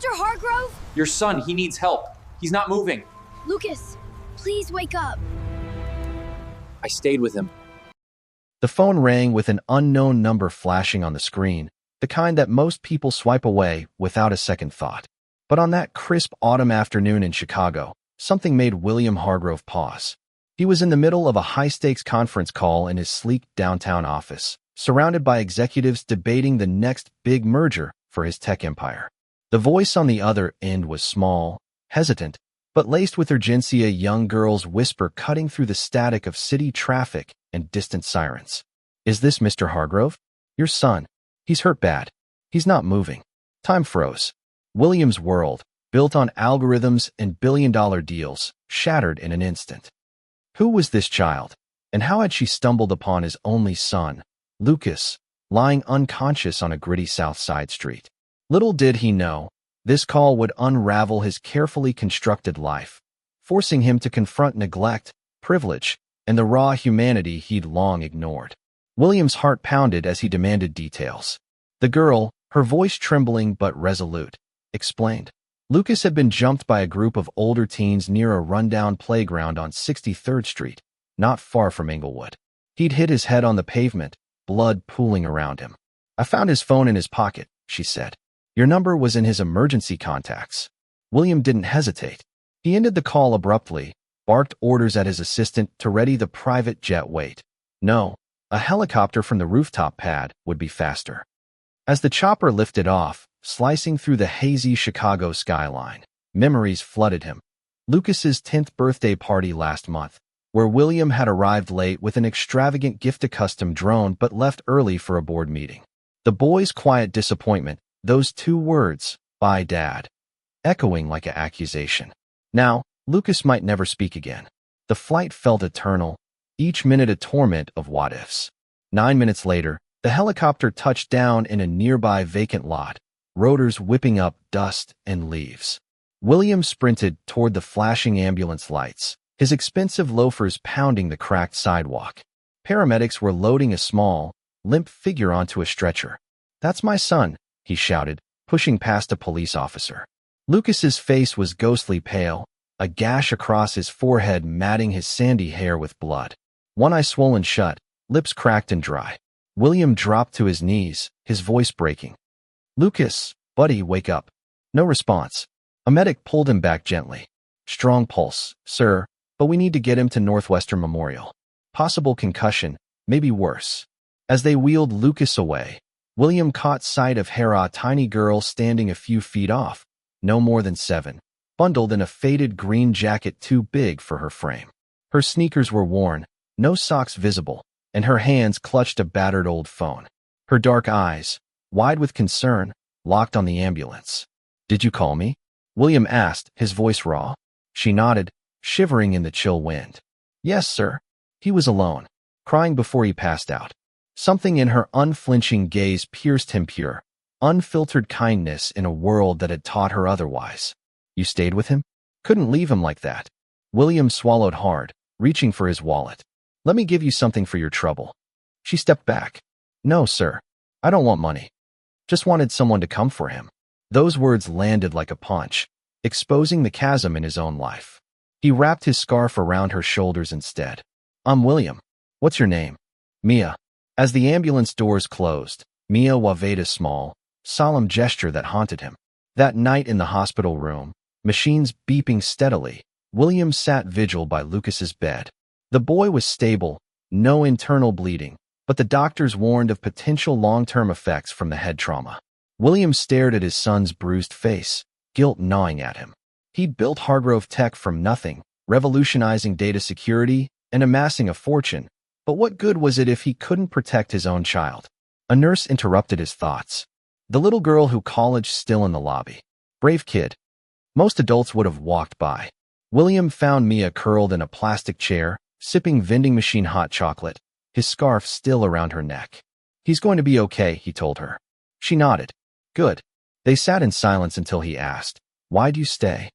Mr. Hargrove? Your son, he needs help. He's not moving. Lucas, please wake up. I stayed with him. The phone rang with an unknown number flashing on the screen, the kind that most people swipe away without a second thought. But on that crisp autumn afternoon in Chicago, something made William Hargrove pause. He was in the middle of a high-stakes conference call in his sleek downtown office, surrounded by executives debating the next big merger for his tech empire. The voice on the other end was small, hesitant, but laced with urgency, a young girl's whisper cutting through the static of city traffic and distant sirens. "Is this Mr. Hargrove? Your son. He's hurt bad. He's not moving." Time froze. William's world, built on algorithms and billion-dollar deals, shattered in an instant. Who was this child? And how had she stumbled upon his only son, Lucas, lying unconscious on a gritty South Side street? Little did he know, this call would unravel his carefully constructed life, forcing him to confront neglect, privilege, and the raw humanity he'd long ignored. William's heart pounded as he demanded details. The girl, her voice trembling but resolute, explained. Lucas had been jumped by a group of older teens near a rundown playground on 63rd Street, not far from Inglewood. He'd hit his head on the pavement, blood pooling around him. "I found his phone in his pocket," she said. "Your number was in his emergency contacts." William didn't hesitate. He ended the call abruptly, barked orders at his assistant to ready the private jet. Wait. No, a helicopter from the rooftop pad would be faster. As the chopper lifted off, slicing through the hazy Chicago skyline, memories flooded him. Lucas's 10th birthday party last month, where William had arrived late with an extravagant gift, a custom drone, but left early for a board meeting. The boy's quiet disappointment, those two words, "Bye, Dad," echoing like an accusation. Now, Lucas might never speak again. The flight felt eternal, each minute a torment of what-ifs. 9 minutes later, the helicopter touched down in a nearby vacant lot, rotors whipping up dust and leaves. William sprinted toward the flashing ambulance lights, his expensive loafers pounding the cracked sidewalk. Paramedics were loading a small, limp figure onto a stretcher. "That's my son," he shouted, pushing past a police officer. Lucas's face was ghostly pale, a gash across his forehead matting his sandy hair with blood. One eye swollen shut, lips cracked and dry. William dropped to his knees, his voice breaking. "Lucas, buddy, wake up." No response. A medic pulled him back gently. "Strong pulse, sir, but we need to get him to Northwestern Memorial. Possible concussion, maybe worse." As they wheeled Lucas away, William caught sight of Hera, a tiny girl standing a few feet off, no more than 7, bundled in a faded green jacket too big for her frame. Her sneakers were worn, no socks visible, and her hands clutched a battered old phone. Her dark eyes, wide with concern, locked on the ambulance. "Did you call me?" William asked, his voice raw. She nodded, shivering in the chill wind. "Yes, sir." He was alone, crying before he passed out. Something in her unflinching gaze pierced him, pure, unfiltered kindness in a world that had taught her otherwise. "You stayed with him? Couldn't leave him like that." William swallowed hard, reaching for his wallet. "Let me give you something for your trouble." She stepped back. "No, sir. I don't want money. Just wanted someone to come for him." Those words landed like a punch, exposing the chasm in his own life. He wrapped his scarf around her shoulders instead. "I'm William. What's your name?" "Mia." As the ambulance doors closed, Mia waved a small, solemn gesture that haunted him. That night in the hospital room, machines beeping steadily, William sat vigil by Lucas's bed. The boy was stable, no internal bleeding, but the doctors warned of potential long-term effects from the head trauma. William stared at his son's bruised face, guilt gnawing at him. He'd built Hargrove Tech from nothing, revolutionizing data security and amassing a fortune. But what good was it if he couldn't protect his own child? A nurse interrupted his thoughts. The little girl who college still in the lobby. Brave kid. Most adults would have walked by. William found Mia curled in a plastic chair, sipping vending machine hot chocolate, his scarf still around her neck. "He's going to be okay," he told her. She nodded. "Good." They sat in silence until he asked, "Why'd you stay?"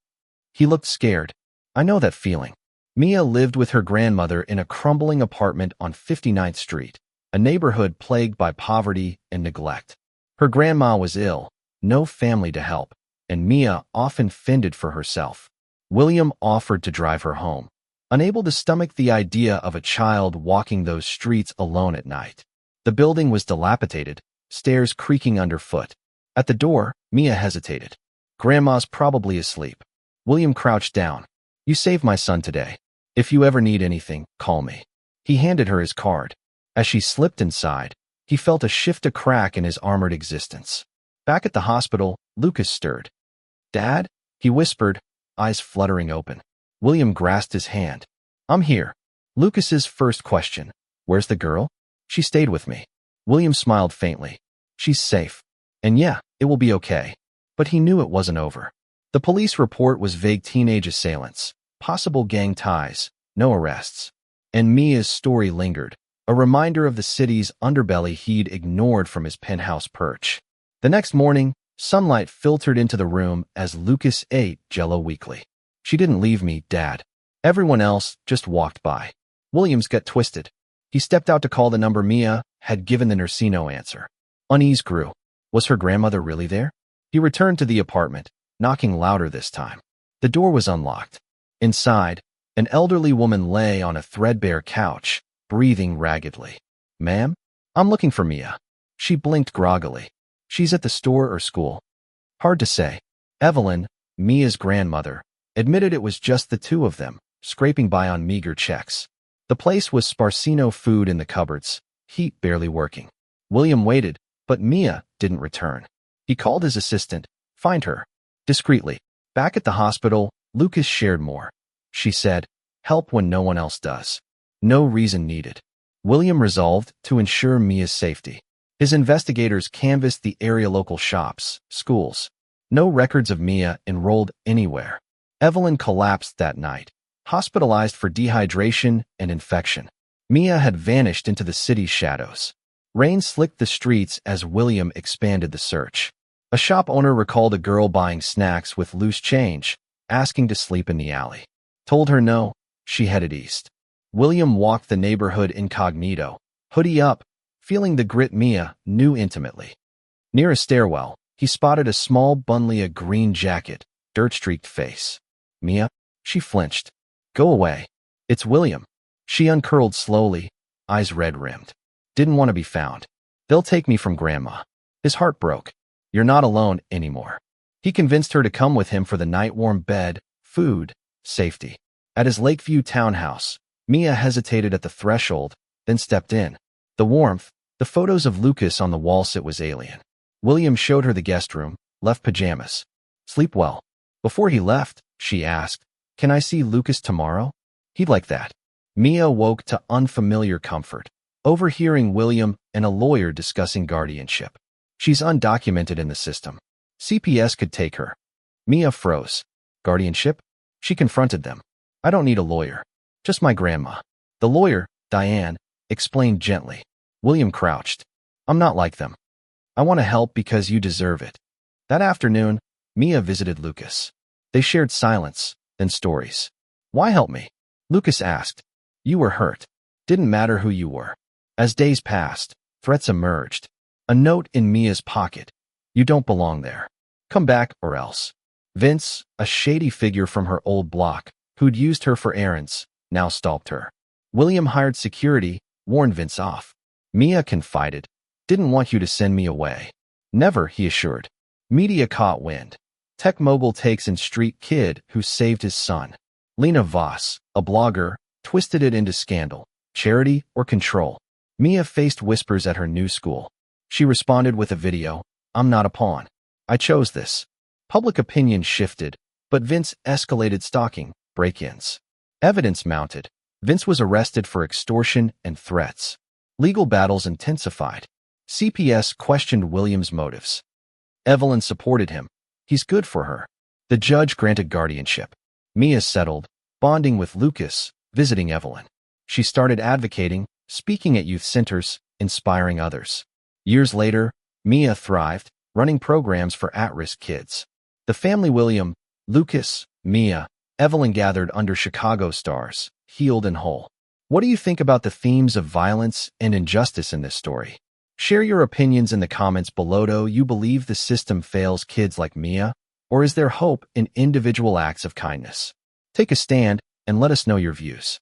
He looked scared. "I know that feeling." Mia lived with her grandmother in a crumbling apartment on 59th Street, a neighborhood plagued by poverty and neglect. Her grandma was ill, no family to help, and Mia often fended for herself. William offered to drive her home, unable to stomach the idea of a child walking those streets alone at night. The building was dilapidated, stairs creaking underfoot. At the door, Mia hesitated. "Grandma's probably asleep." William crouched down. "You saved my son today. If you ever need anything, call me." He handed her his card. As she slipped inside, he felt a crack in his armored existence. Back at the hospital, Lucas stirred. "Dad?" he whispered, eyes fluttering open. William grasped his hand. "I'm here." Lucas's first question. "Where's the girl?" "She stayed with me." William smiled faintly. "She's safe. And yeah, it will be okay." But he knew it wasn't over. The police report was vague: teenage assailants, possible gang ties, no arrests. And Mia's story lingered, a reminder of the city's underbelly he'd ignored from his penthouse perch. The next morning, sunlight filtered into the room as Lucas ate Jell-O weekly. "She didn't leave me, Dad. Everyone else just walked by." Williams got twisted. He stepped out to call the number Mia had given the nurse. No answer. Unease grew. Was her grandmother really there? He returned to the apartment, knocking louder this time. The door was unlocked. Inside, an elderly woman lay on a threadbare couch, breathing raggedly. "Ma'am? I'm looking for Mia." She blinked groggily. "She's at the store or school." Hard to say. Evelyn, Mia's grandmother, admitted it was just the two of them, scraping by on meager checks. The place was Sparcino food in the cupboards, heat barely working. William waited, but Mia didn't return. He called his assistant. "Find her." Discreetly. Back at the hospital, Lucas shared more. She said, "Help when no one else does. No reason needed." William resolved to ensure Mia's safety. His investigators canvassed the area local shops, schools. No records of Mia enrolled anywhere. Evelyn collapsed that night, hospitalized for dehydration and infection. Mia had vanished into the city's shadows. Rain slicked the streets as William expanded the search. A shop owner recalled a girl buying snacks with loose change, asking to sleep in the alley. Told her no, she headed east. William walked the neighborhood incognito, hoodie up, feeling the grit Mia knew intimately. Near a stairwell, he spotted a small Bunlia green jacket, dirt-streaked face. "Mia?" She flinched. "Go away." "It's William." She uncurled slowly, eyes red-rimmed. "Didn't want to be found. They'll take me from Grandma." His heart broke. "You're not alone anymore." He convinced her to come with him for the night: warm bed, food, safety. At his Lakeview townhouse, Mia hesitated at the threshold, then stepped in. The warmth, the photos of Lucas on the wall sit was alien. William showed her the guest room, left pajamas. "Sleep well." Before he left, she asked, "Can I see Lucas tomorrow?" "He'd like that." Mia woke to unfamiliar comfort, overhearing William and a lawyer discussing guardianship. "She's undocumented in the system. CPS could take her." Mia froze. "Guardianship?" She confronted them. "I don't need a lawyer. Just my grandma." The lawyer, Diane, explained gently. William crouched. "I'm not like them. I want to help because you deserve it." That afternoon, Mia visited Lucas. They shared silence, then stories. "Why help me?" Lucas asked. "You were hurt. Didn't matter who you were." As days passed, threats emerged. A note in Mia's pocket. "You don't belong there. Come back or else." Vince, a shady figure from her old block, who'd used her for errands, now stalked her. William hired security, warned Vince off. Mia confided. "Didn't want you to send me away." "Never," he assured. Media caught wind. Tech mogul takes in street kid who saved his son. Lena Voss, a blogger, twisted it into scandal, charity, or control. Mia faced whispers at her new school. She responded with a video. "I'm not a pawn. I chose this." Public opinion shifted, but Vince escalated stalking, break-ins. Evidence mounted. Vince was arrested for extortion and threats. Legal battles intensified. CPS questioned William's motives. Evelyn supported him. "He's good for her." The judge granted guardianship. Mia settled, bonding with Lucas, visiting Evelyn. She started advocating, speaking at youth centers, inspiring others. Years later, Mia thrived, running programs for at-risk kids. The family: William, Lucas, Mia, Evelyn, gathered under Chicago stars, healed and whole. What do you think about the themes of violence and injustice in this story? Share your opinions in the comments below. Do you believe the system fails kids like Mia, Or is there hope in individual acts of kindness? Take a stand and let us know your views.